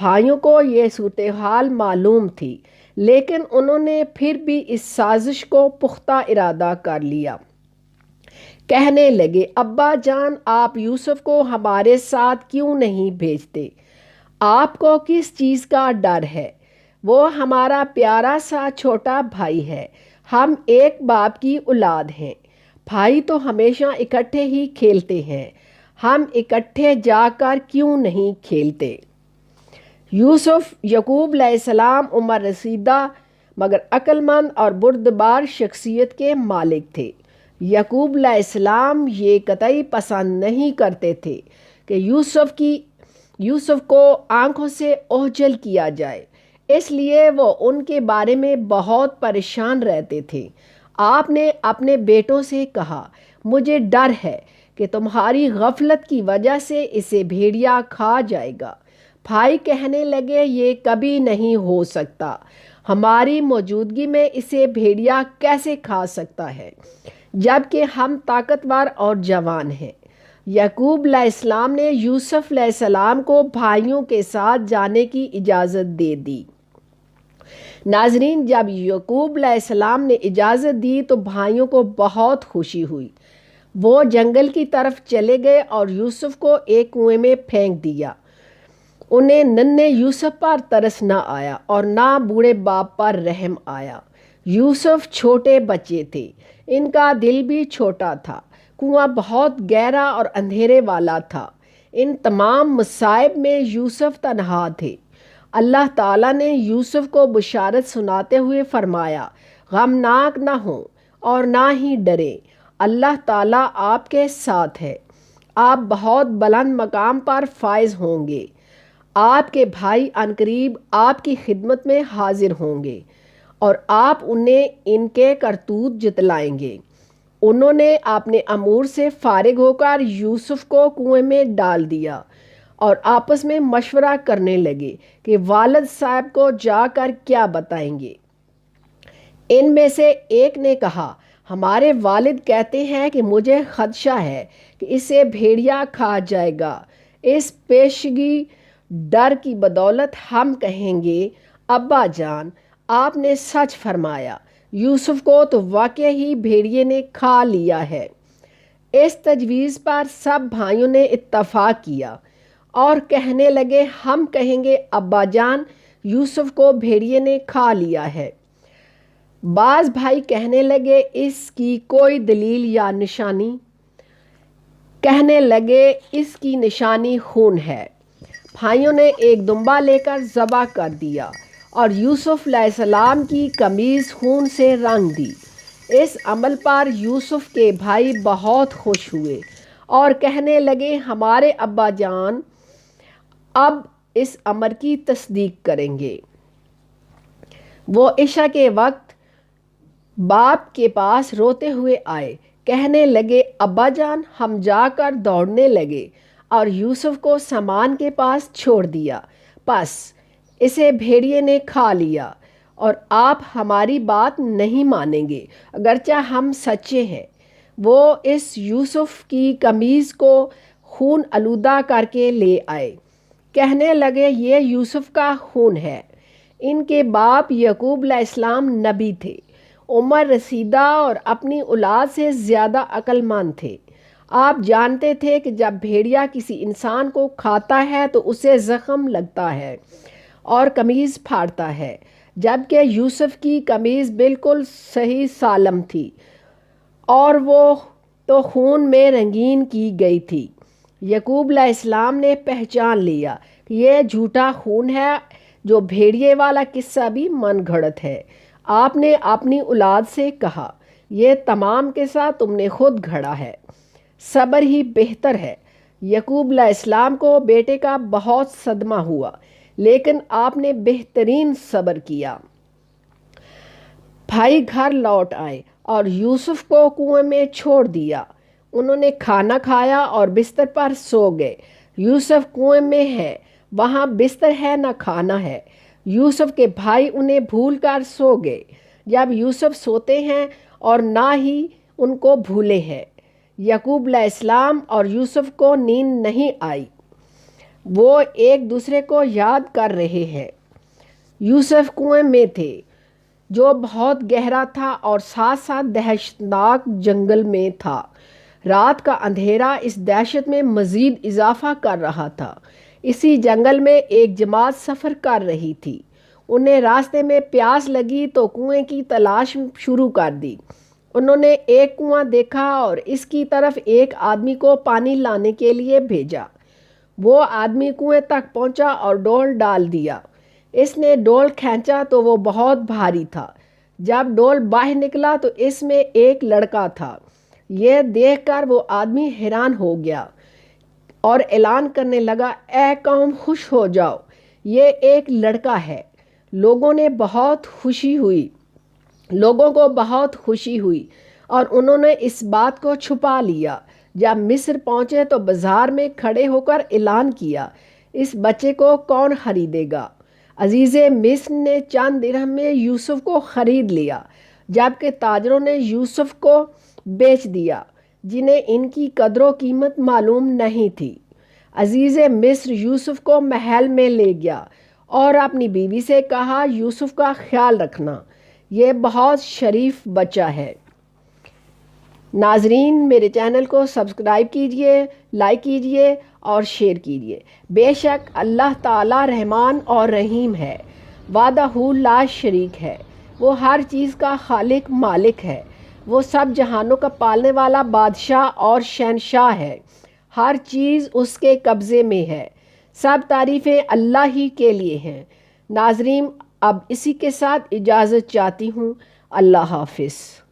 بھائیوں کو یہ صورتحال معلوم تھی، لیکن انہوں نے پھر بھی اس سازش کو پختہ ارادہ کر لیا۔ کہنے لگے، ابا جان، آپ یوسف کو ہمارے ساتھ کیوں نہیں بھیجتے؟ آپ کو کس چیز کا ڈر ہے؟ وہ ہمارا پیارا سا چھوٹا بھائی ہے، ہم ایک باپ کی اولاد ہیں۔ بھائی تو ہمیشہ اکٹھے ہی کھیلتے ہیں، ہم اکٹھے جا کر کیوں نہیں کھیلتے؟ یوسف یعقوب علیہ السلام عمر رسیدہ مگر عقل مند اور بردبار شخصیت کے مالک تھے۔ یعقوب علیہ السلام یہ قطعی پسند نہیں کرتے تھے کہ یوسف کو آنکھوں سے اوجھل کیا جائے، اس لیے وہ ان کے بارے میں بہت پریشان رہتے تھے۔ آپ نے اپنے بیٹوں سے کہا، مجھے ڈر ہے کہ تمہاری غفلت کی وجہ سے اسے بھیڑیا کھا جائے گا۔ بھائی کہنے لگے، یہ کبھی نہیں ہو سکتا، ہماری موجودگی میں اسے بھیڑیا کیسے کھا سکتا ہے جبکہ ہم طاقتور اور جوان ہیں؟ یعقوب علیہ السلام نے یوسف علیہ السلام کو بھائیوں کے ساتھ جانے کی اجازت دے دی۔ ناظرین، جب یعقوب علیہ السلام نے اجازت دی تو بھائیوں کو بہت خوشی ہوئی۔ وہ جنگل کی طرف چلے گئے اور یوسف کو ایک کنویں میں پھینک دیا۔ انہیں ننھے یوسف پر ترس نہ آیا اور نہ بوڑھے باپ پر رحم آیا۔ یوسف چھوٹے بچے تھے، ان کا دل بھی چھوٹا تھا۔ کنواں بہت گہرا اور اندھیرے والا تھا۔ ان تمام مصائب میں یوسف تنہا تھے۔ اللہ تعالیٰ نے یوسف کو بشارت سناتے ہوئے فرمایا، غمناک نہ ہوں اور نہ ہی ڈریں، اللہ تعالیٰ آپ کے ساتھ ہے، آپ بہت بلند مقام پر فائز ہوں گے۔ آپ کے بھائی عنقریب آپ کی خدمت میں حاضر ہوں گے اور آپ انہیں ان کے کرتوت جتلائیں گے۔ انہوں نے اپنے امور سے فارغ ہو کر یوسف کو کنویں میں ڈال دیا اور آپس میں مشورہ کرنے لگے کہ والد صاحب کو جا کر کیا بتائیں گے۔ ان میں سے ایک نے کہا، ہمارے والد کہتے ہیں کہ مجھے خدشہ ہے کہ اسے بھیڑیا کھا جائے گا۔ اس پیشگی ڈر کی بدولت ہم کہیں گے، ابا جان، آپ نے سچ فرمایا، یوسف کو تو واقعی ہی بھیڑیے نے کھا لیا ہے۔ اس تجویز پر سب بھائیوں نے اتفاق کیا اور کہنے لگے، ہم کہیں گے، ابا جان، یوسف کو بھیڑیے نے کھا لیا ہے۔ بعض بھائی کہنے لگے، اس کی کوئی دلیل یا نشانی؟ کہنے لگے، اس کی نشانی خون ہے۔ بھائیوں نے ایک دمبا لے کر ذبح کر دیا اور یوسف علیہ السلام کی قمیض خون سے رنگ دی۔ اس عمل پر یوسف کے بھائی بہت خوش ہوئے اور کہنے لگے، ہمارے ابا جان اب اس امر کی تصدیق کریں گے۔ وہ عشاء کے وقت باپ کے پاس روتے ہوئے آئے، کہنے لگے، ابا جان، ہم جا کر دوڑنے لگے اور یوسف کو سامان کے پاس چھوڑ دیا، بس اسے بھیڑیے نے کھا لیا اور آپ ہماری بات نہیں مانیں گے اگرچہ ہم سچے ہیں۔ وہ اس یوسف کی قمیض کو خون آلودہ کر کے لے آئے، کہنے لگے، یہ یوسف کا خون ہے۔ ان کے باپ یعقوب علیہ السلام نبی تھے، عمر رسیدہ اور اپنی اولاد سے زیادہ عقل مند تھے۔ آپ جانتے تھے کہ جب بھیڑیا کسی انسان کو کھاتا ہے تو اسے زخم لگتا ہے اور قمیض پھاڑتا ہے، جبکہ یوسف کی قمیض بالکل صحیح سالم تھی اور وہ تو خون میں رنگین کی گئی تھی۔ یعقوب علیہ السلام نے پہچان لیا کہ یہ جھوٹا خون ہے، جو بھیڑیے والا قصہ بھی من گھڑت ہے۔ آپ نے اپنی اولاد سے کہا، یہ تمام قصہ تم نے خود گھڑا ہے، صبر ہی بہتر ہے۔ یعقوب علیہ السلام کو بیٹے کا بہت صدمہ ہوا، لیکن آپ نے بہترین صبر کیا۔ بھائی گھر لوٹ آئے اور یوسف کو کنویں میں چھوڑ دیا۔ انہوں نے کھانا کھایا اور بستر پر سو گئے۔ یوسف کنویں میں ہے، وہاں بستر ہے نہ کھانا ہے۔ یوسف کے بھائی انہیں بھول کر سو گئے، جب یوسف سوتے ہیں اور نہ ہی ان کو بھولے ہیں۔ یعقوب علیہ السلام اور یوسف کو نیند نہیں آئی۔ وہ ایک دوسرے کو یاد کر رہے ہیں۔ یوسف کنویں میں تھے جو بہت گہرا تھا اور ساتھ ساتھ دہشتناک جنگل میں تھا۔ رات کا اندھیرا اس دہشت میں مزید اضافہ کر رہا تھا۔ اسی جنگل میں ایک جماعت سفر کر رہی تھی۔ انہیں راستے میں پیاس لگی تو کنویں کی تلاش شروع کر دی۔ انہوں نے ایک کنواں دیکھا اور اس کی طرف ایک آدمی کو پانی لانے کے لیے بھیجا۔ وہ آدمی کنویں تک پہنچا اور ڈول ڈال دیا۔ اس نے ڈول کھینچا تو وہ بہت بھاری تھا۔ جب ڈول باہر نکلا تو اس میں ایک لڑکا تھا۔ یہ دیکھ کر وہ آدمی حیران ہو گیا اور اعلان کرنے لگا، اے قوم خوش ہو جاؤ، یہ ایک لڑکا ہے۔ لوگوں کو بہت خوشی ہوئی اور انہوں نے اس بات کو چھپا لیا۔ جب مصر پہنچے تو بازار میں کھڑے ہو کر اعلان کیا، اس بچے کو کون خریدے گا؟ عزیز مصر نے چند درہم میں یوسف کو خرید لیا، جبکہ تاجروں نے یوسف کو بیچ دیا جنہیں ان کی قدر و قیمت معلوم نہیں تھی۔ عزیز مصر یوسف کو محل میں لے گیا اور اپنی بیوی سے کہا، یوسف کا خیال رکھنا، یہ بہت شریف بچہ ہے۔ ناظرین، میرے چینل کو سبسکرائب کیجئے، لائک کیجئے اور شیئر کیجئے۔ بے شک اللہ تعالی رحمان اور رحیم ہے، وحدہ لا شریک ہے۔ وہ ہر چیز کا خالق مالک ہے۔ وہ سب جہانوں کا پالنے والا بادشاہ اور شہنشاہ ہے۔ ہر چیز اس کے قبضے میں ہے۔ سب تعریفیں اللہ ہی کے لیے ہیں۔ ناظرین، اب اسی کے ساتھ اجازت چاہتی ہوں۔ اللہ حافظ۔